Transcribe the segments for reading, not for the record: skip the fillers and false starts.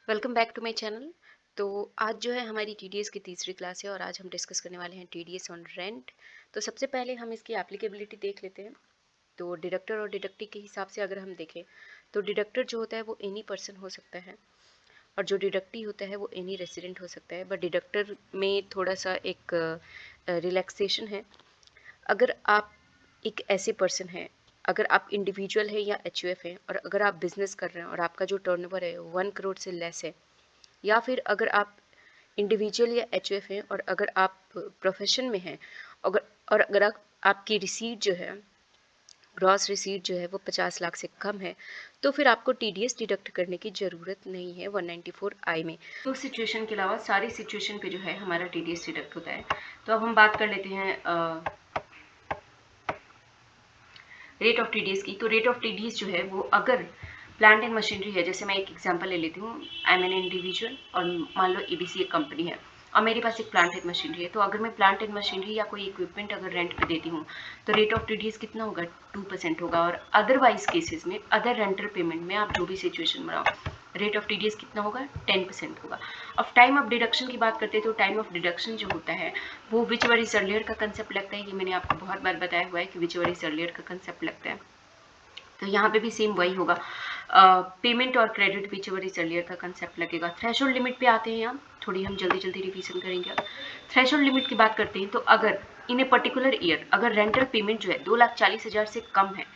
Welcome back to my channel. तो आज जो है हमारी टीडीएस की तीसरी क्लास है और आज हम डिस्कस करने वाले हैं टीडीएस ऑन रेंट। तो सबसे पहले हम इसकी एप्लीकेबिलिटी देख लेते हैं। तो डिडक्टर और डिडक्टी के हिसाब से अगर हम देखें तो डिडक्टर जो होता है वो एनी पर्सन हो सकता है और जो डिडक्टी होता है वो एनी रेसिडेंट हो सकता है। बट डिडक्टर में थोड़ा सा एक रिलैक्सेशन है। अगर आप एक ऐसे पर्सन हैं, अगर आप इंडिविजुअल है या एचयूएफ हैं और अगर आप बिजनेस कर रहे हैं और आपका जो टर्नओवर है 1 करोड़ से लेस है, या फिर अगर आप इंडिविजुअल या एचयूएफ हैं और अगर आप प्रोफेशन में हैं, अगर आपकी रिसीट जो है, ग्रॉस रिसीट जो है वो 50 लाख से कम है, तो फिर आपको टीडीएस डिडक्ट करने की ज़रूरत नहीं है 194I में। तो सिचुएशन के अलावा सारी सिचुएशन पे जो है हमारा टीडीएस डिडक्ट होता है। तो अब हम बात कर लेते हैं रेट ऑफ टीडीएस की। तो रेट ऑफ टीडीएस जो है वो अगर प्लांट एंड मशीनरी है, जैसे मैं एक एग्जांपल ले लेती हूँ, आई एम एन इंडिविजुअल और मान लो एबीसी एक कंपनी है और मेरे पास एक प्लांट एंड मशीनरी है। तो अगर मैं प्लांट एंड मशीनरी या कोई इक्विपमेंट अगर रेंट पे देती हूँ तो रेट ऑफ टीडीएस कितना होगा, 2% होगा। और अदरवाइज केसेस में, अदर रेंटल पेमेंट में, आप जो भी सिचुएशन बनाओ, रेट ऑफ टीडीएस कितना होगा, 10% होगा। अब टाइम ऑफ डिडक्शन की बात करते हैं तो टाइम ऑफ डिडक्शन जो होता है वो विच वर इज अर्लियर का कंसेप्ट लगता है। ये मैंने आपको बहुत बार बताया हुआ है कि विच वर इज अर्लियर का कंसेप्ट लगता है। तो यहाँ पे भी सेम वही होगा, पेमेंट और credit which were is earlier का कंसेप्ट लगेगा। थ्रेशोल्ड लिमिट पे आते हैं, यहाँ थोड़ी हम जल्दी जल्दी रिवीजन करेंगे। थ्रेशोल्ड लिमिट की बात करते हैं तो अगर इन ए पर्टिकुलर ईयर अगर रेंटल पेमेंट जो है 2,40,000 से कम है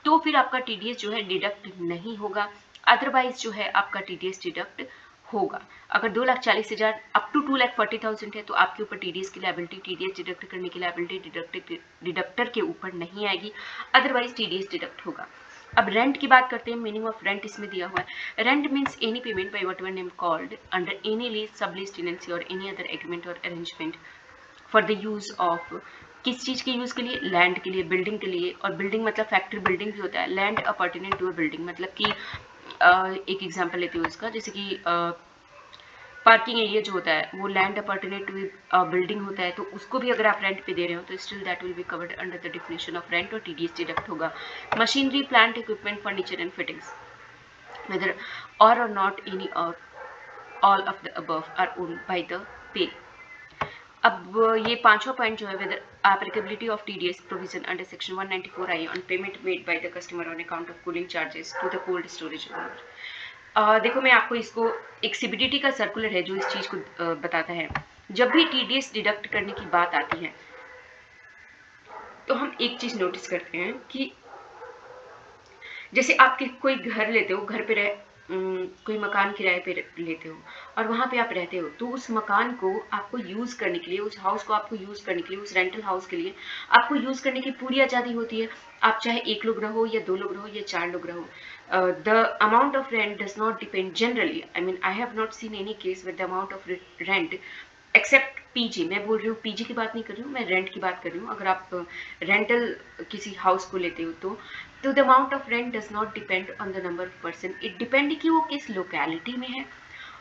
तो फिर आपका टीडीएस जो है डिडक्ट नहीं होगा। अदरवाइज जो है आपका टीडीएस डिडक्ट होगा। अगर 2,40,000 अप टू 2,40,000 है तो आपके ऊपर टीडीएस की लायबिलिटी, टीडीएस डिडक्ट करने की लायबिलिटी डिडक्टर के ऊपर नहीं आएगी, अदरवाइज टीडीएस डिडक्ट होगा। अब रेंट की बात करते हैं, मीनिंग ऑफ रेंट इसमें दिया हुआ है। Rent means any payment by whatever name called under any lease, sublease, tenancy और एनी अदर एग्रीमेंट और arrangement for the use of, किस चीज के यूज के लिए, लैंड के लिए, बिल्डिंग के लिए। और बिल्डिंग मतलब फैक्ट्री बिल्डिंग भी होता है। लैंड अपॉर्टिनेट टू अ बिल्डिंग मतलब कि एक एग्जांपल लेते हो इसका, जैसे कि पार्किंग एरिया जो होता है वो लैंड अपॉर्टिनेट टू बिल्डिंग होता है, तो उसको भी अगर आप रेंट पे दे रहे हो तो still that will be covered under the definition of rent और टीडीएस डिडक्ट होगा। Machinery, plant, equipment, furniture and fittings whether or not any or all of the above are owned by the pay। अब ये पांचवा point जो है, whether applicability of TDS provision under section 194I on payment made by the customer on account of cooling charges to the cold storage owner. देखो मैं आपको इसको, एक सीबीडीटी का सर्कुलर है जो इस चीज को बताता है। जब भी टीडीएस डिडक्ट करने की बात आती है तो हम एक चीज नोटिस करते हैं कि जैसे आप कोई घर लेते हो, घर पे कोई मकान किराए पे लेते हो और वहां पे आप रहते हो, तो उस मकान को आपको यूज करने के लिए, उस हाउस को आपको यूज करने के लिए, उस रेंटल हाउस के लिए आपको यूज करने की पूरी आजादी होती है। आप चाहे 1 लोग रहो या 2 लोग रहो या 4 लोग रहो। The amount of rent does not depend generally, I mean I have not seen any case with the amount of rent except PG. मैं बोल रही हूँ पीजी की बात नहीं कर रही हूँ, मैं रेंट की बात कर रही हूँ। अगर आप रेंटल किसी हाउस को लेते हो तो the amount of rent does not depend on the number of person, it depend कि वो किस लोकेलिटी में है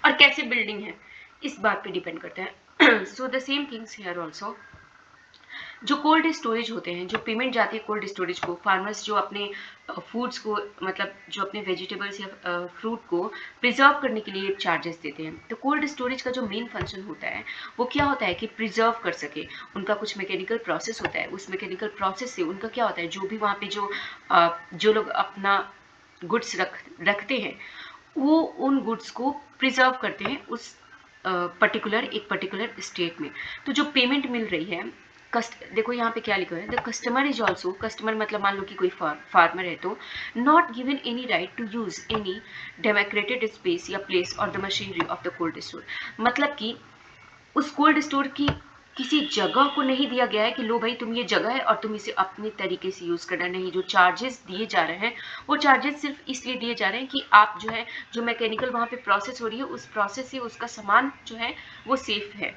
और कैसे बिल्डिंग है, इस बात पे डिपेंड करता है। So the same things here also. जो कोल्ड स्टोरेज होते हैं, जो पेमेंट जाती है कोल्ड स्टोरेज को, फार्मर्स जो अपने फूड्स को, मतलब जो अपने वेजिटेबल्स या फ्रूट को प्रिजर्व करने के लिए चार्जेस देते हैं। तो कोल्ड स्टोरेज का जो मेन फंक्शन होता है वो क्या होता है कि प्रिजर्व कर सके। उनका कुछ मैकेनिकल प्रोसेस होता है, उस मैकेनिकल प्रोसेस से उनका क्या होता है, जो भी वहाँ पे जो लोग अपना गुड्स रखते हैं वो उन गुड्स को प्रिजर्व करते हैं उस एक पर्टिकुलर स्टेट में। तो जो पेमेंट मिल रही है, देखो यहाँ पे क्या लिखा है, the customer is also, customer मतलब मान लो कि कोई फार्मर है तो not given any right to use any demarcated space या प्लेस और the machinery of the cold store. मतलब कि उस कोल्ड स्टोर की किसी जगह को नहीं दिया गया है कि लो भाई तुम ये जगह है और तुम इसे अपने तरीके से यूज करना। नहीं, जो चार्जेस दिए जा रहे हैं वो चार्जेस सिर्फ इसलिए दिए जा रहे हैं कि आप जो है, जो मैकेनिकल वहां पे प्रोसेस हो रही है उस प्रोसेस से उसका सामान जो है वो सेफ है,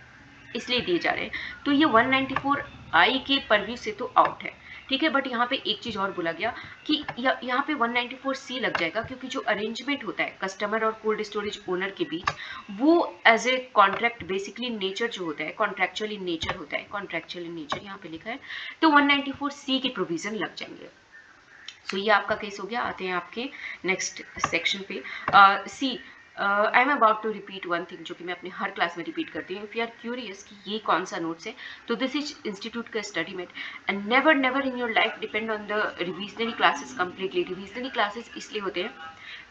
इसलिए दिए जा रहे हैं। तो ये 194I के परव्यू से तो आउट है, ठीक है। बट यहाँ पे एक चीज और बोला गया कि यहाँ पे 194C लग जाएगा, क्योंकि जो अरेंजमेंट होता है कस्टमर और कोल्ड स्टोरेज ओनर के बीच, वो as a contract basically nature जो होता है, कॉन्ट्रैक्चुअल इन नेचर होता है, कॉन्ट्रैक्चुअल इन नेचर यहाँ पे लिखा है, तो 194C के प्रोविजन लग जाएंगे। सो ये आपका केस हो गया। आते हैं आपके नेक्स्ट सेक्शन पे। See I am about to repeat one thing, जो कि मैं अपने हर क्लास में रिपीट करती हूँ. इफ़ यू आर क्यूरियस कि ये कौन सा नोट्स है, तो दिस इज इंस्टीट्यूट का study mate. And never never in your life depend on the revisionary classes completely. Revisionary classes इसलिए होते हैं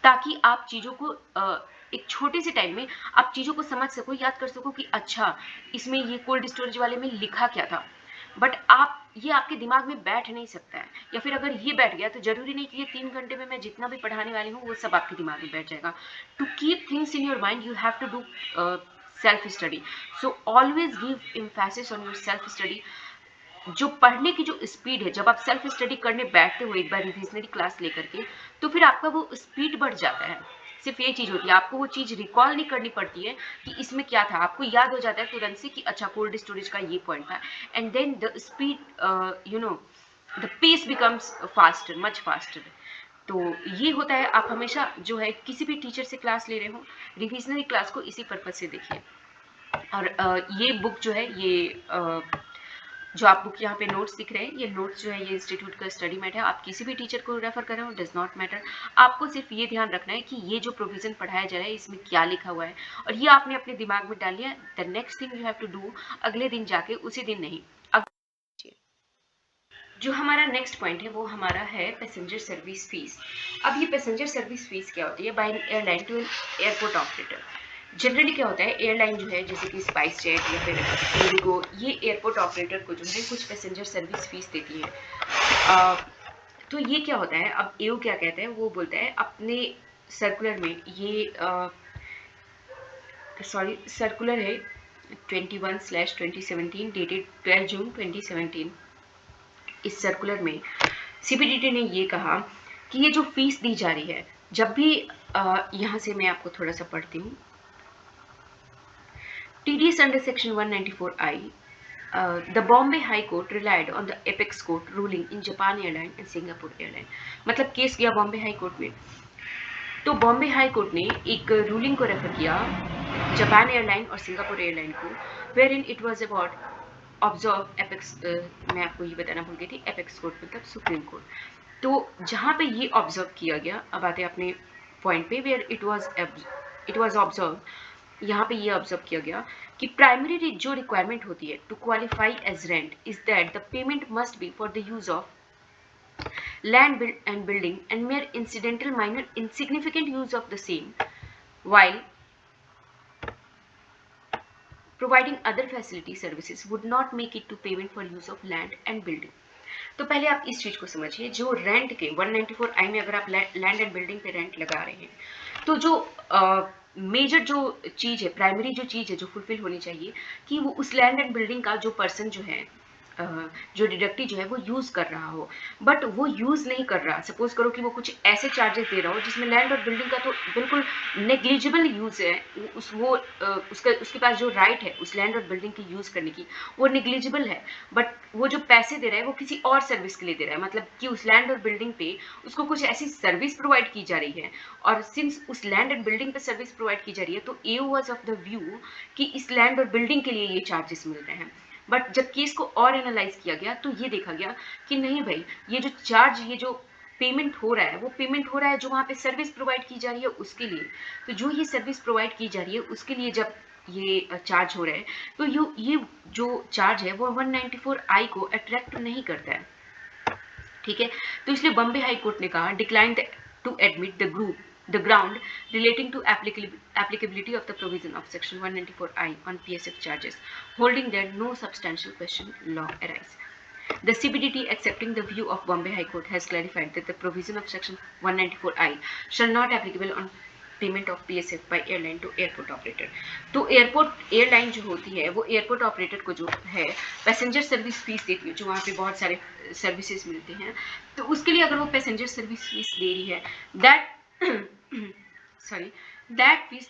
ताकि आप चीज़ों को एक छोटे से टाइम में आप चीज़ों को समझ सको, याद कर सको कि अच्छा इसमें ये कोल्ड स्टोरेज वाले में लिखा क्या था. बट आप ये आपके दिमाग में बैठ नहीं सकता है, या फिर अगर ये बैठ गया तो जरूरी नहीं कि ये 3 घंटे में मैं जितना भी पढ़ाने वाली हूँ वो सब आपके दिमाग में बैठ जाएगा. To keep things in your mind you have to do self study. So always give emphasis on your self study. जो पढ़ने की जो स्पीड है, जब आप सेल्फ स्टडी करने बैठते हो एक बार रिविजनरी क्लास लेकर के, तो फिर आपका वो स्पीड बढ़ जाता है. सिर्फ ये चीज़ होती है, आपको वो चीज़ रिकॉल नहीं करनी पड़ती है कि इसमें क्या था, आपको याद हो जाता है तुरंत से कि अच्छा कोल्ड स्टोरेज का ये पॉइंट था. And then the speed you know the pace becomes faster, much faster. तो ये होता है, आप हमेशा जो है किसी भी टीचर से क्लास ले रहे हो, रिविजनरी क्लास को इसी पर्पज से देखिए. और ये बुक जो है, ये जो आप बुक यहाँ पे नोट्स दिख रहे हैं, ये नोट्स जो है ये इंस्टीट्यूट का स्टडी मेट है. आप किसी भी टीचर को रेफर कर रहे हो, डज नॉट मैटर. आपको सिर्फ ये ध्यान रखना है कि ये जो प्रोविजन पढ़ाया जा रहा है इसमें क्या लिखा हुआ है, और ये आपने अपने दिमाग में डाल लिया. The next thing you have to do, अगले दिन जाके, उसी दिन नहीं. जो हमारा नेक्स्ट पॉइंट है वो हमारा है पैसेंजर सर्विस फीस. अब ये पैसेंजर सर्विस फीस क्या होती है? By an airline to an airport operator. Generally क्या होता है, एयरलाइन जो है जैसे कि स्पाइस जेट या फिर इंडिगो, ये एयरपोर्ट ऑपरेटर को जो है कुछ पैसेंजर सर्विस फीस देती है. तो ये क्या होता है, अब एओ क्या कहता है, वो बोलता है अपने सर्कुलर में, ये सर्कुलर है 21/2017 डेटेड 12 जून 2017. इस सर्कुलर में सीबीडीटी ने ये कहा कि ये जो फीस दी जा रही है, जब भी यहाँ से मैं आपको थोड़ा सा पढ़ती हूँ. TDS under Section 194I, the Bombay High Court relied on the Apex Court ruling in Japan Airline and Singapore Airline. मतलब केस गया बॉम्बे हाई कोर्ट में, तो बॉम्बे हाई कोर्ट ने एक रूलिंग को रेफर किया जापान एयरलाइन और सिंगापुर एयरलाइन को, where in it was about observe apex. मैं आपको ये बताना भूल गई थी, एपेक्स कोर्ट मतलब सुप्रीम कोर्ट. तो जहाँ पे ये ऑब्जर्व किया गया, अब आते हैं अपने पॉइंट पे, वेयर इट वॉज ऑब्जर्व. यहाँ पे ये ऑब्जर्व किया गया कि प्राइमरी जो रिक्वायरमेंट होती है to qualify as rent is that the payment must be for the use of land and building and mere incidental minor insignificant use of the same while providing other facility services would not make it to payment for use of land and building. तो पहले आप इस चीज को समझिए, जो rent के 194I में अगर आप लैंड एंड बिल्डिंग पे रेंट लगा रहे हैं, तो जो मेजर जो चीज है, प्राइमरी जो चीज है जो फुलफिल होनी चाहिए, कि वो उस लैंड एंड बिल्डिंग का जो पर्सन जो है, जो डिडक्टी जो है वो यूज कर रहा हो. बट वो यूज नहीं कर रहा, सपोज करो कि वो कुछ ऐसे चार्जेस दे रहा हो जिसमें लैंड और बिल्डिंग का तो बिल्कुल नेग्लिजिबल यूज है, उसके पास जो राइट है उस लैंड और बिल्डिंग की यूज करने की, वो नेग्लिजिबल है. बट वो जो पैसे दे रहा है वो किसी और सर्विस के लिए दे रहा है, मतलब कि उस लैंड और बिल्डिंग पे उसको कुछ ऐसी सर्विस प्रोवाइड की जा रही है. और सिंस उस लैंड एंड बिल्डिंग पे सर्विस प्रोवाइड की जा रही है, तो एओ वाज ऑफ द व्यू कि इस लैंड और बिल्डिंग के लिए ये चार्जेस मिल रहे हैं. बट जब केस को और एनालाइज किया गया तो ये देखा गया कि नहीं भाई, ये जो चार्ज, ये जो पेमेंट हो रहा है, वो पेमेंट हो रहा है जो वहाँ पे सर्विस प्रोवाइड की जा रही है उसके लिए. तो जो ये सर्विस प्रोवाइड की जा रही है उसके लिए जब ये चार्ज हो रहा है, तो ये जो चार्ज है वो 194I को अट्रैक्ट नहीं करता है. ठीक है, तो इसलिए बॉम्बे हाई कोर्ट ने कहा decline to admit the ground relating to applicability of the provision of section 194I on PSF charges, holding that no substantial question law arise. The CBDT, accepting the view of Bombay High Court, has clarified that the provision of section 194I shall not applicable on payment of PSF by airline to airport operator. तो airport airline जो होती है वो airport operator को जो है passenger service fees देती है, जो वहाँ पे बहुत सारे सर्विसेज मिलते हैं, तो उसके लिए अगर वो पैसेंजर सर्विस फीस दे रही है, that fees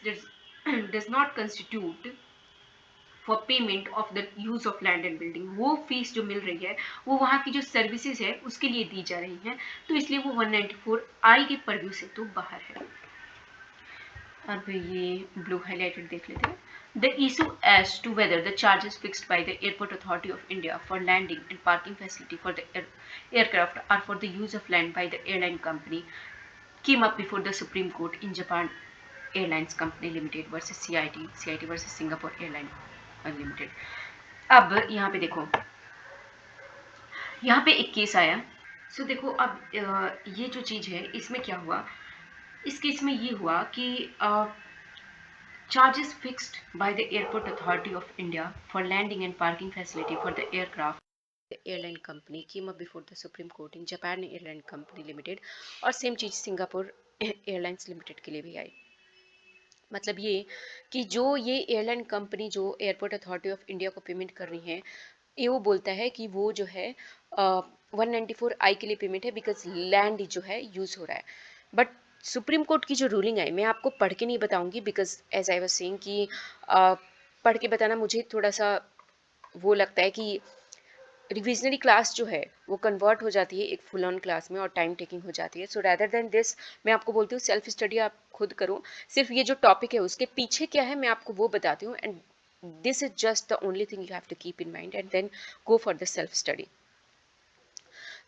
does not constitute for payment of the use of land and building. वो फीस जो मिल रही है वो वहाँ की जो सर्विसेज है उसके लिए दी जा रही है, तो इसलिए वो 194I के परव्यू से तो बाहर है. अब ये ब्लू हाईलाइटेड देख लेते हैं. The issue as to whether the charges fixed by the Airport Authority of India for landing and parking facility for the aircraft are for the use of land by the airline company came up before the Supreme Court in Japan airlines company limited versus CIT versus Singapore airline limited. अब यहाँ पे देखो, यहाँ पे एक case आया। सो देखो अब ये जो चीज़ है इसमें क्या हुआ, इस केस में ये हुआ कि charges fixed by the Airport Authority of India for landing and parking facility for the aircraft the airline company came up before the Supreme Court in Japan Airline Company Limited और same चीज़ Singapore airlines limited के लिए भी आई। मतलब ये कि जो ये airline company जो एयरपोर्ट अथॉरिटी ऑफ इंडिया को पेमेंट कर रही है, ये वो बोलता है कि वो जो है 194I के लिए पेमेंट है बिकॉज लैंड जो है यूज़ हो रहा है। बट सुप्रीम कोर्ट की जो रूलिंग आई, मैं आपको पढ़ के नहीं बताऊंगी because as I was saying कि पढ़ के बताना मुझे थोड़ा सा वो लगता है कि रिविजनरी क्लास जो है वो कन्वर्ट हो जाती है एक फुल ऑन क्लास में और टाइम टेकिंग हो जाती है। सो रैदर देन दिस मैं आपको बोलती हूँ सेल्फ स्टडी आप खुद करो, सिर्फ ये जो टॉपिक है उसके पीछे क्या है मैं आपको वो बताती हूँ, and this is just the only thing you have to keep in mind and then go for the self study.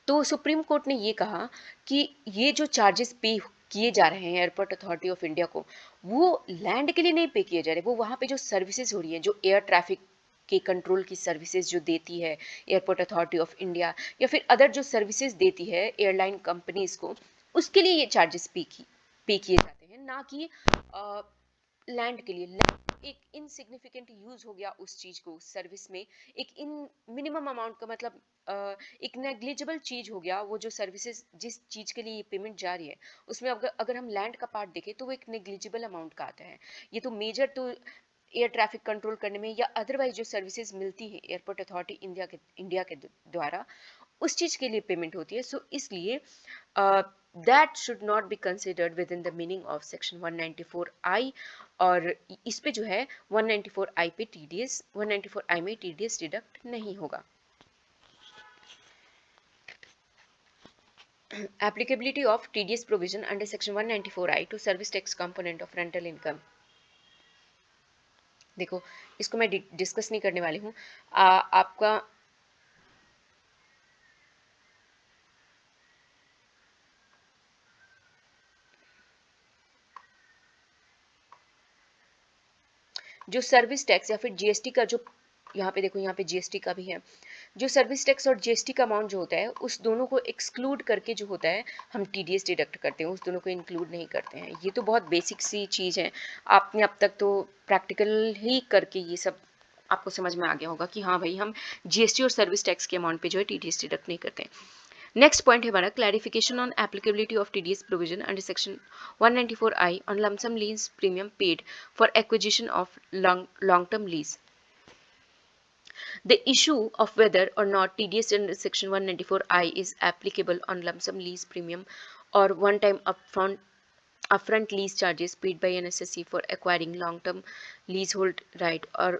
तो सुप्रीम कोर्ट ने ये कहा कि ये जो चार्जेस पे किए जा रहे हैं एयरपोर्ट अथॉरिटी ऑफ इंडिया को, वो लैंड के लिए नहीं पे किए जा रहे, वो वहाँ पे जो सर्विसेज हो रही है, जो एयर ट्रैफिक के कंट्रोल की सर्विसेज जो देती है एयरपोर्ट अथॉरिटी ऑफ इंडिया, या फिर अदर जो सर्विसेज देती है एयरलाइन कंपनीज को, उसके लिए ये चार्जेस पे किए जाते हैं, ना कि लैंड के लिए। लैंड एक इनसिग्निफिकेंट यूज हो गया उस चीज को सर्विस में, एक इन मिनिमम अमाउंट का मतलब एक नेग्लिजिबल चीज हो गया वो जो सर्विसेज जिस चीज के लिए पेमेंट जा रही है उसमें अगर हम लैंड का पार्ट देखें तो वो एक नेग्लिजिबल अमाउंट का आता है। ये तो मेजर तो एयर ट्रैफिक कंट्रोल करने में या अदरवाइज जो सर्विसेज मिलती है एयरपोर्ट अथॉरिटी इंडिया के द्वारा उस चीज के लिए पेमेंट होती है। सो इसलिए that should not be considered within the meaning of section 194I, और इस पे जो है 194I पे TDS 194I में TDS डिडक्ट नहीं होगा। Applicability of TDS provision under section 194I to service tax component of rental income। देखो इसको मैं डिस्कस नहीं करने वाली हूँ, आपका जो सर्विस टैक्स या फिर जीएसटी का जो यहाँ पे देखो, यहाँ पे जीएसटी का भी है, जो सर्विस टैक्स और जीएसटी का अमाउंट जो होता है उस दोनों को एक्सक्लूड करके जो होता है हम टीडीएस डिडक्ट करते हैं, उस दोनों को इंक्लूड नहीं करते हैं। ये तो बहुत बेसिक सी चीज़ है, आपने अब तक तो प्रैक्टिकल ही करके ये सब आपको समझ में आ गया होगा कि हाँ भाई हम जीएसटी और सर्विस टैक्स के अमाउंट पे जो है टीडीएस डिडक्ट नहीं करते हैं। नेक्स्ट पॉइंट है हमारा clarification on applicability of TDS provision under section 194I on lump sum lease premium paid for acquisition of long term lease. The issue of whether or not TDS under section 194I is applicable on lump sum lease premium or one-time upfront lease charges paid by an SSC for acquiring long-term leasehold right or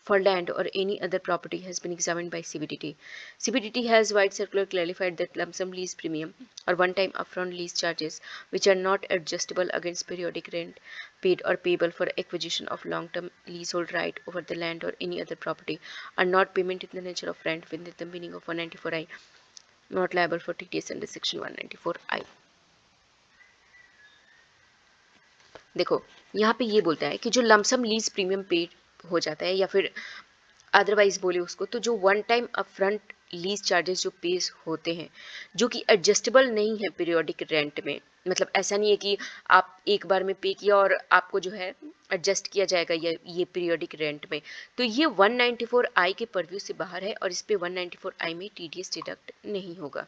for land or any other property has been examined by CBDT. CBDT has wide circular clarified that lump sum lease premium or one-time upfront lease charges which are not adjustable against periodic rent paid or payable for acquisition of long-term leasehold right over the land or any other property are not payment in the nature of rent within the meaning of 194I, not liable for TDS under section 194I. देखो यहाँ पे ये बोलता है कि जो lump sum lease premium paid हो जाता है या फिर अदरवाइज बोले उसको, तो जो one time upfront lease charges जो पेज होते हैं जो कि एडजस्टेबल नहीं है पीरियोडिक रेंट में, मतलब ऐसा नहीं है कि आप एक बार में पे किया और आपको जो है एडजस्ट किया जाएगा ये पीरियोडिक रेंट में, तो ये 194I के परव्यू से बाहर है और इस पे 194I में टीडीएस डिडक्ट नहीं होगा।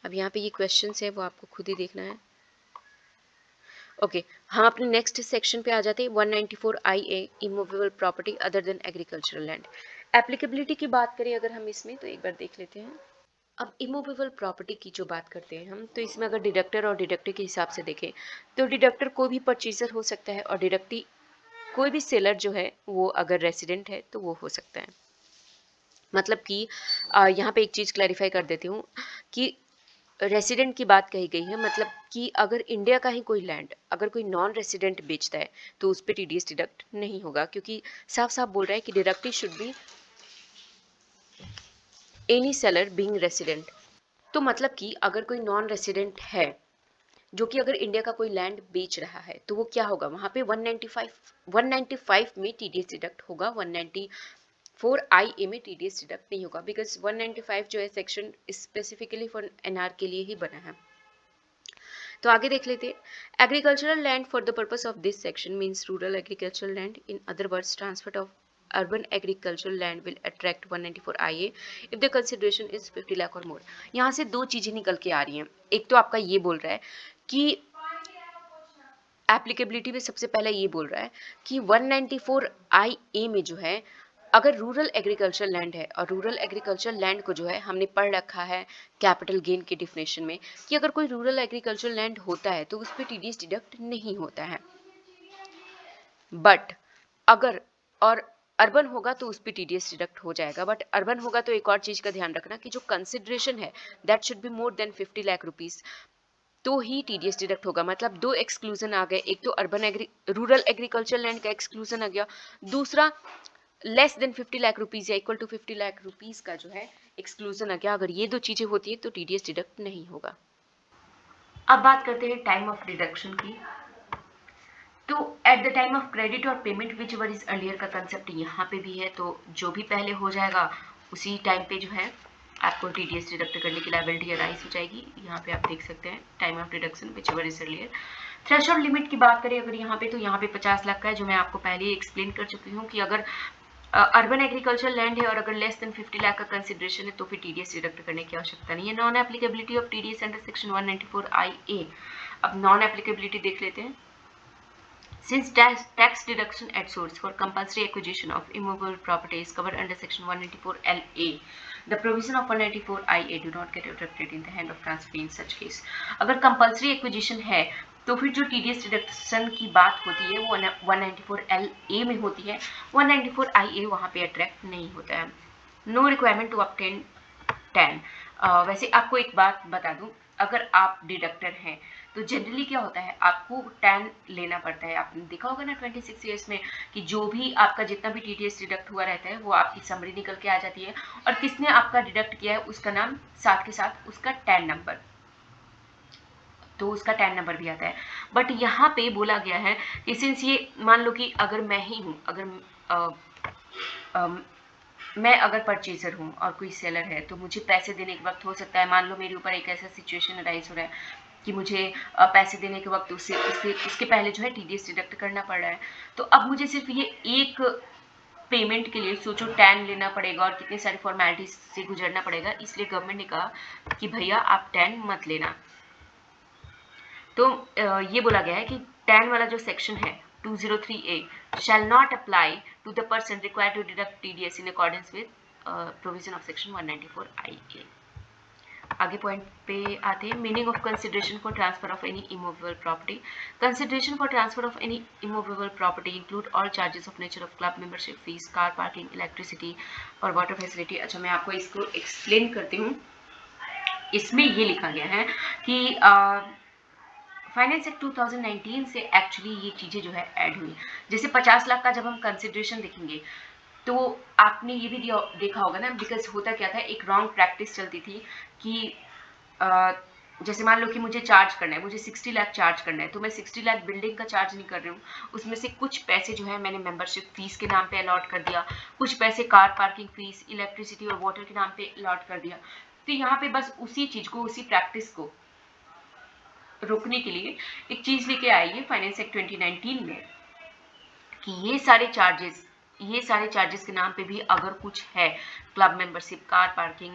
अब यहाँ पे ये क्वेश्चन है वो आपको खुद ही देखना है। ओके हम अपने नेक्स्ट सेक्शन पे आ जाते हैं 194IA immovable property other than agricultural land. Applicability की बात करें अगर हम इसमें तो एक बार देख लेते हैं। अब इमूवेबल प्रॉपर्टी की जो बात करते हैं हम, तो इसमें अगर डिडक्टर और डिडक्टी के हिसाब से देखें तो डिडक्टर कोई भी परचेजर हो सकता है और डिडक्टी कोई भी सेलर जो है वो अगर रेसिडेंट है तो वो हो सकता है। मतलब कि यहाँ पे एक चीज़ क्लैरिफाई कर देती हूँ कि रेसिडेंट की बात कही गई है, मतलब कि अगर इंडिया का ही कोई लैंड अगर कोई नॉन रेसिडेंट बेचता है तो उस पर टीडीएस डिडक्ट नहीं होगा, क्योंकि साफ साफ बोल रहा है कि deductee should be any seller being resident. तो मतलब कि अगर कोई नॉन रेसिडेंट है जो कि अगर इंडिया का कोई लैंड बेच रहा है तो वो क्या होगा, वहाँ पे 195 में टीडीएस डिडक्ट होगा, 194 IA में टीडीएस डिडक्ट नहीं होगा, बिकॉज 195 जो है सेक्शन स्पेसिफिकली फॉर एनआर के लिए ही बना है। तो आगे देख लेते हैं। Agricultural land for the purpose of this section means rural agricultural land, in other words transfer of urban agricultural land will attract 194 IA if the consideration is 50 lakh और मोर। यहाँ से दो चीजें निकल के आ रही हैं। एक तो आपका ये बोल रहा है कि एप्लीकेबिलिटी में सबसे पहले ये बोल रहा है कि 194 IA में जो है अगर रूरल एग्रीकल्चर लैंड है, और रूरल एग्रीकल्चर लैंड को जो है हमने पढ़ रखा है कैपिटल गेन के डिफिनेशन में कि अगर कोई रूरल एग्रीकल्चर लैंड होता है तो उस पर टीडीएस डिडक्ट नहीं होता है, बट अगर और अर्बन होगा तो उस पर टीडीएस डिडक्ट हो जाएगा। बट अर्बन होगा तो एक और चीज का ध्यान रखना कि जो कंसिडरेशन है that should be more than 50 lakh rupees, तो ही टीडीएस डिडक्ट होगा। मतलब दो एक्सक्लूजन आ गए, एक तो रूरल एग्रीकल्चर लैंड का एक्सक्लूजन आ गया, दूसरा लेस देन 50 लाख रुपीज या इक्वल टू 50 लाख रुपीज का जो है एक्सक्लूजन आ गया। अगर ये दो चीजें होती है तो टीडीएस डिडक्ट नहीं होगा। अब बात करते हैं टाइम ऑफ डिडक्शन की। तो at the time of credit और payment whichever is earlier का कंसेप्ट यहाँ पे भी है, तो जो भी पहले हो जाएगा उसी टाइम पे जो है आपको टीडीएस डिडक्ट करने की लायबिलिटी अराइज हो जाएगी। यहाँ पे आप देख सकते हैं time of deduction which ever is earlier. Threshold limit की बात करें अगर यहाँ पे, तो यहाँ पे 50 लाख का है, जो मैं आपको पहले ही एक्सप्लेन कर चुकी हूँ कि अगर अर्बन एग्रीकल्चर लैंड है और अगर लेस देन 50 लाख का कंसिडरेशन है तो फिर टीडीएस डिडक्ट करने की आवश्यकता नहीं है। Non applicability of TDS under section 194 IA। अब नॉन एप्लीकेबिलिटी देख लेते हैं। Since tax deduction at source for compulsory acquisition of immovable property is covered under section 194 LA, the provision of 194 IA do not get adopted in the hand of transferee in such case। अगर compulsory acquisition है तो फिर जो TDS deduction की बात होती है वो 194 LA में होती है, 194 IA वहाँ पे अट्रैक्ट नहीं होता है। No requirement to obtain TAN. वैसे आपको एक बात बता दूं, अगर आप डिडक्टर हैं तो जनरली क्या होता है आपको टैन लेना पड़ता है। आपने देखा होगा ना 26 ईयर्स में कि जो भी आपका जितना भी टीडीएस डिडक्ट हुआ रहता है वो आपकी समरी निकल के आ जाती है, और किसने आपका डिडक्ट किया है उसका नाम साथ के साथ उसका टैन नंबर, तो उसका टैन नंबर भी आता है। बट यहाँ पे बोला गया है कि सिंस ये मान लो कि अगर मैं ही हूँ, अगर मैं अगर परचेजर हूँ और कोई सेलर है, तो मुझे पैसे देने के वक्त हो सकता है, मान लो मेरे ऊपर एक ऐसा सिचुएशन अराइज हो रहा है कि मुझे पैसे देने के वक्त उसके पहले जो है टीडीएस डिडक्ट करना पड़ रहा है, तो अब मुझे सिर्फ ये एक पेमेंट के लिए सोचो टैन लेना पड़ेगा और कितनी सारी फॉर्मेलिटीज से गुजरना पड़ेगा। इसलिए गवर्नमेंट ने कहा कि भैया आप टैन मत लेना। तो ये बोला गया है कि टैन वाला जो सेक्शन है 203A shall not apply to the person required to deduct TDS in accordance with provision of section 194 IA। आगे पॉइंट पे आते हैं। Meaning of consideration for transfer of any immovable property. Consideration for transfer of any immovable property include all charges of nature of club membership fees, car parking, electricity और water facility. अच्छा, मैं आपको इसको explain करती हूँ। इसमें ये लिखा गया है कि फाइनेंस एक्ट 2019 से एक्चुअली ये चीज़ें जो है ऐड हुई। जैसे 50 लाख का जब हम कंसिडरेशन देखेंगे तो आपने ये भी देखा होगा ना, बिकॉज होता क्या था, एक रॉन्ग प्रैक्टिस चलती थी कि जैसे मान लो कि मुझे चार्ज करना है, मुझे 60 लाख चार्ज करना है, तो मैं 60 लाख बिल्डिंग का चार्ज नहीं कर रही हूँ, उसमें से कुछ पैसे जो है मैंने मेंबरशिप फीस के नाम पे अलॉट कर दिया, कुछ पैसे कार पार्किंग फीस, इलेक्ट्रिसिटी और वाटर के नाम पे अलॉट कर दिया। तो यहाँ पे बस उसी चीज को, उसी प्रैक्टिस को रोकने के लिए एक चीज लेके आई है फाइनेंस एक्ट 2019 में कि ये सारे चार्जेस के नाम पे भी अगर कुछ है, club membership, car parking,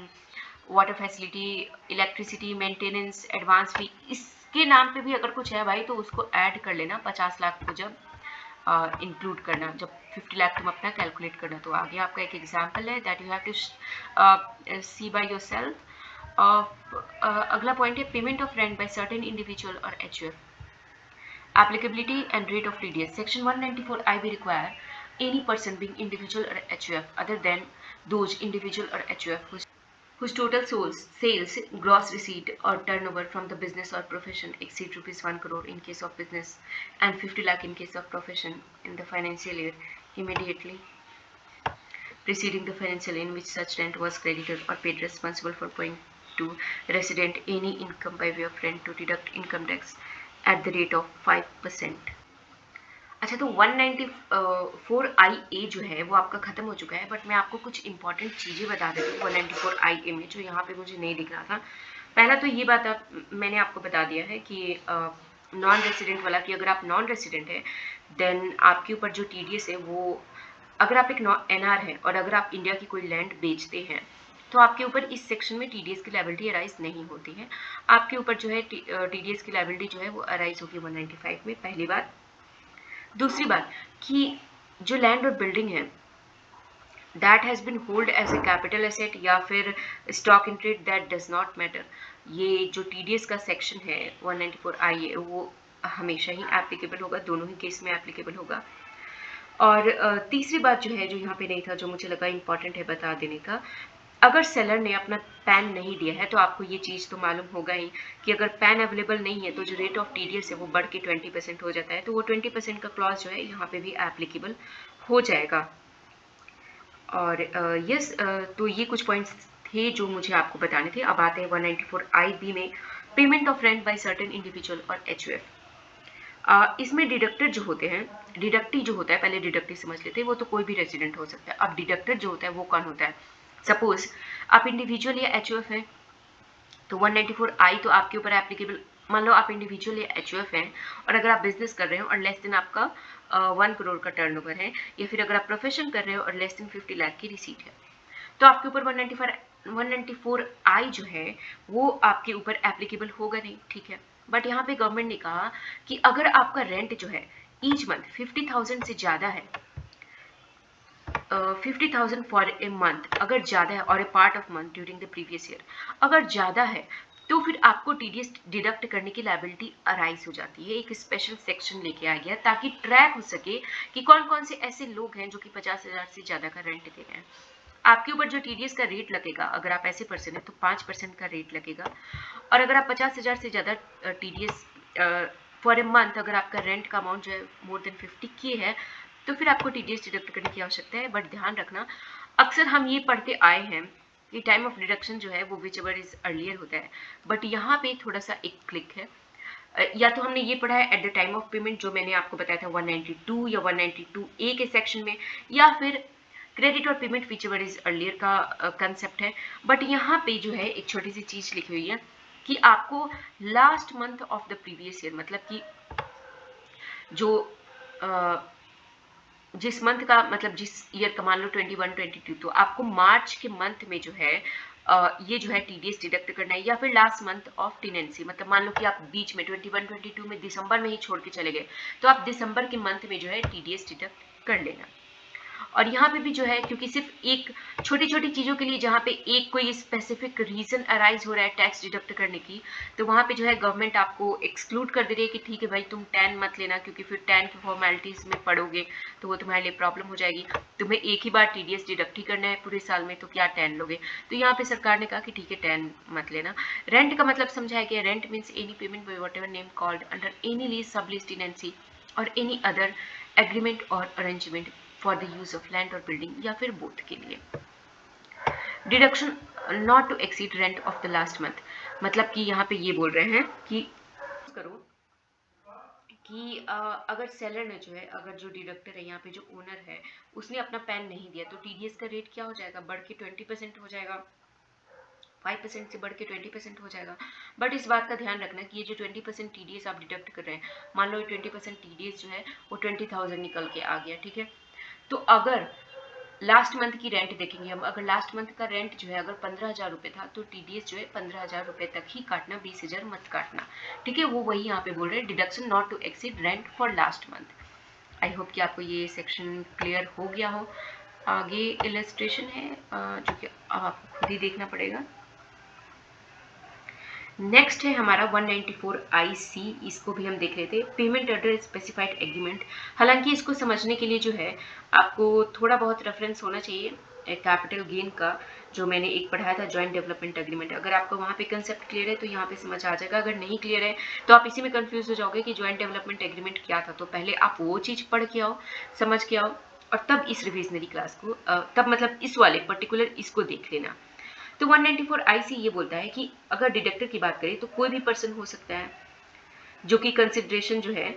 water facility, electricity, maintenance, advance fee, इसके नाम पे भी अगर कुछ है भाई, तो उसको ऐड कर लेना 50 लाख को जब इंक्लूड करना, जब 50 लाख तुम अपना कैलकुलेट करना। तो आगे आपका एक एग्जाम्पल है that you have to see by yourself. अगला पॉइंट है payment of rent by certain individual और HUF। Applicability and rate of TDS. Section 194I will require any person being individual or HUF other than those individual or HUF whose total sales, gross receipt or turnover from the business or profession exceed ₹1 crore in case of business and 50 lakh in case of profession in the financial year immediately preceding the financial year in which such rent was credited or paid, responsible for paying to resident any income by way of rent to deduct income tax at the rate of 5%। अच्छा, तो 194IA जो है वो आपका खत्म हो चुका है, बट मैं आपको कुछ इंपॉर्टेंट चीज़ें बता देती हूँ 194IA में, जो यहाँ पे मुझे नहीं दिख रहा था। पहला तो ये बात मैंने आपको बता दिया है कि नॉन रेसिडेंट वाला, कि अगर आप नॉन रेसिडेंट है देन आपके ऊपर जो TDS है वो, अगर आप एक NR है और अगर आप इंडिया की कोई लैंड बेचते हैं तो आपके ऊपर इस सेक्शन में TDS की लायबिलिटी अराइज नहीं होती है। आपके ऊपर जो है TDS की लायबिलिटी जो है वो अराइज होगी 195 में, पहली बात। दूसरी बात कि जो लैंड और बिल्डिंग है that has been hold as a capital asset या फिर stock in trade, that does not matter. ये जो TDS का सेक्शन है 194IA वो हमेशा ही एप्लीकेबल होगा, दोनों ही केस में एप्लीकेबल होगा। और तीसरी बात जो है, जो यहाँ पे नहीं था, जो मुझे लगा इम्पॉर्टेंट है बता देने का, अगर सेलर ने अपना पैन नहीं दिया है तो आपको ये चीज़ तो मालूम होगा ही कि अगर पैन अवेलेबल नहीं है तो जो रेट ऑफ TDS है वो बढ़ के 20% हो जाता है, तो वो 20% का क्लॉज जो है यहाँ पे भी एप्लीकेबल हो जाएगा। और यस, तो ये कुछ पॉइंट्स थे जो मुझे आपको बताने थे। अब आते हैं 194IB में, payment of rent by certain individual और HUF। इसमें डिडक्टर जो होते हैं, डिडक्टी जो होता है, पहले डिडक्टी समझ लेते हैं, वो तो कोई भी रेजिडेंट हो सकता है। अब डिडक्टर जो होता है वो कौन होता है? सपोज आप इंडिविजुअल या HUF हैं तो 194I तो आपके ऊपर एप्लीकेबल। मान लो आप इंडिविजुअल या HUF हैं और अगर आप बिजनेस कर रहे हो और लेस देन आपका 1 करोड़ का टर्नओवर है, या फिर अगर आप प्रोफेशन कर रहे हो और लेस देन 50 लाख की रिसीट है, तो आपके ऊपर 194I जो है वो आपके ऊपर एप्लीकेबल होगा नहीं, ठीक है। बट यहाँ पे गवर्नमेंट ने कहा कि अगर आपका रेंट जो है ईच मंथ 50,000 से ज़्यादा है, 50,000 फॉर ए मंथ अगर ज़्यादा है, और a part of month during the previous year अगर ज़्यादा है, तो फिर आपको TDS डिडक्ट करने की लायबिलिटी अराइज हो जाती है। एक स्पेशल सेक्शन लेके आ गया ताकि ट्रैक हो सके कि कौन कौन से ऐसे लोग हैं जो कि 50,000 से ज़्यादा का रेंट दे रहे हैं। आपके ऊपर जो TDS का रेट लगेगा, अगर आप ऐसे पर्सन है तो 5% का रेट लगेगा, और अगर आप 50,000 से ज़्यादा TDS फॉर ए मंथ अगर आपका रेंट का अमाउंट जो है मोर देन 50K है, तो फिर आपको TDS डिडक्ट करने की आवश्यकता है। बट ध्यान रखना, अक्सर हम ये पढ़ते आए हैं कि टाइम ऑफ डिडक्शन जो है वो विच एवर इज अर्लियर होता है, बट यहाँ पे थोड़ा सा एक क्लिक है। या तो हमने ये पढ़ा है eight the time of payment, जो मैंने आपको बताया था 192 या 192A के सेक्शन में, या फिर क्रेडिट और payment whichever is earlier का कंसेप्ट है। बट यहाँ पे जो है एक छोटी सी चीज लिखी हुई है कि आपको last month of the previous year, मतलब कि जो जिस मंथ का, मतलब जिस ईयर का, मान लो 21-22, तो आपको मार्च के मंथ में जो है ये जो है TDS डिडक्ट करना है, या फिर लास्ट मंथ ऑफ टेनेंसी, मतलब मान लो कि आप बीच में 21-22 में दिसंबर में ही छोड़ के चले गए, तो आप दिसंबर के मंथ में जो है TDS डिडक्ट कर लेना। और यहाँ पे भी जो है, क्योंकि सिर्फ एक छोटी छोटी चीज़ों के लिए जहाँ पे एक कोई स्पेसिफिक रीज़न अराइज हो रहा है टैक्स डिडक्ट करने की, तो वहाँ पे जो है गवर्नमेंट आपको एक्सक्लूड कर दे रही है कि ठीक है भाई तुम 10 मत लेना, क्योंकि फिर 10 की फॉर्मेलिटीज़ में पढ़ोगे तो वो तुम्हारे लिए प्रॉब्लम हो जाएगी। तुम्हें एक ही बार TDS डिडक्ट ही करना है पूरे साल में, तो क्या 10 लोगे? तो यहाँ पे सरकार ने कहा कि ठीक है 10 मत लेना। रेंट का मतलब समझाया गया, rent means any payment by whatever name called under any lease, sub lease, tenancy और एनी अदर एग्रीमेंट और arrangement for the use of land और बिल्डिंग, या फिर बोथ के लिए। Deduction not to exceed rent of the last month, मतलब कि यहाँ पे ये बोल रहे हैं कि करो कि अगर सेलर ने जो है, अगर जो डिडक्टर है यहाँ पे जो ओनर है उसने अपना पैन नहीं दिया, तो TDS का रेट क्या हो जाएगा? बढ़ के 20% हो जाएगा, 5% से बढ़ के 20% हो जाएगा। बट इस बात का ध्यान रखना कि ये जो 20% TDS आप डिडक्ट कर रहे हैं, मान लो 20% TDS जो है वो 20,000 निकल के आ गया, ठीक है। तो अगर लास्ट मंथ की रेंट देखेंगे हम, अगर लास्ट मंथ का रेंट जो है अगर 15,000 रुपये था, तो TDS जो है 15,000 रुपये तक ही काटना, 20,000 मत काटना, ठीक है। वो वही यहाँ पे बोल रहे हैं, deduction not to exceed rent for last month. I hope कि आपको ये सेक्शन क्लियर हो गया हो। आगे इलस्ट्रेशन है जो कि अब आपको खुद ही देखना पड़ेगा। नेक्स्ट है हमारा 194IC, इसको भी हम देख रहे थे, पेमेंट अंडर स्पेसिफाइड एग्रीमेंट। हालांकि इसको समझने के लिए जो है आपको थोड़ा बहुत रेफरेंस होना चाहिए कैपिटल गेन का, जो मैंने एक पढ़ाया था जॉइंट डेवलपमेंट एग्रीमेंट। अगर आपको वहाँ पे कंसेप्ट क्लियर है तो यहाँ पे समझ आ जाएगा, अगर नहीं क्लियर है तो आप इसी में कंफ्यूज हो जाओगे कि जॉइंट डेवलपमेंट एग्रीमेंट क्या था। तो पहले आप वो चीज़ पढ़ के आओ, समझ के आओ, और तब इस रिविजनरी क्लास को तब मतलब इस वाले पर्टिकुलर इसको देख लेना। तो 194IC ये बोलता है कि अगर डिडक्टर की बात करें तो कोई भी पर्सन हो सकता है, जो कि कंसिडरेशन जो है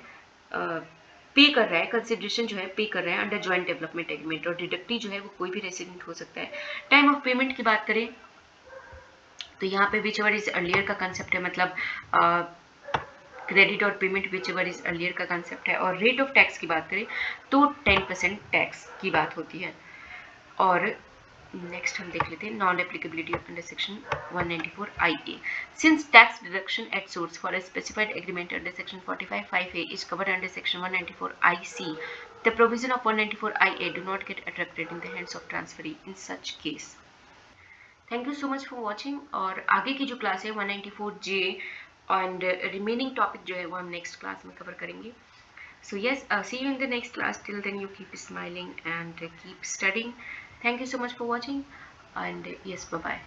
पे कर रहा है, कंसिडरेशन जो है पे कर रहा है अंडर जॉइंट डेवलपमेंट एग्रीमेंट, और डिडक्टी जो है वो कोई भी रेसिडेंट हो सकता है। टाइम ऑफ पेमेंट की बात करें तो यहाँ पे विच एवर इज अर्लियर का कंसेप्ट है, मतलब क्रेडिट और payment whichever is earlier का कंसेप्ट है। और रेट ऑफ टैक्स की बात करें तो 10% टैक्स की बात होती है। और नेक्स्ट हम देख लेते हैं non applicability under section 194 IA। Since tax deduction at source for a specified agreement under section 45(5)(a) is covered under section 194 IC, the provision of 194 IA do not get attracted in the hands of transferee in such case। Thank you so much for watching. और आगे की जो class है 194J and remaining topic जो है वो हम next class में कवर करेंगे। So yes, see you in the next class. Till then, you keep smiling and keep studying. Thank you so much for watching, and yes, bye bye.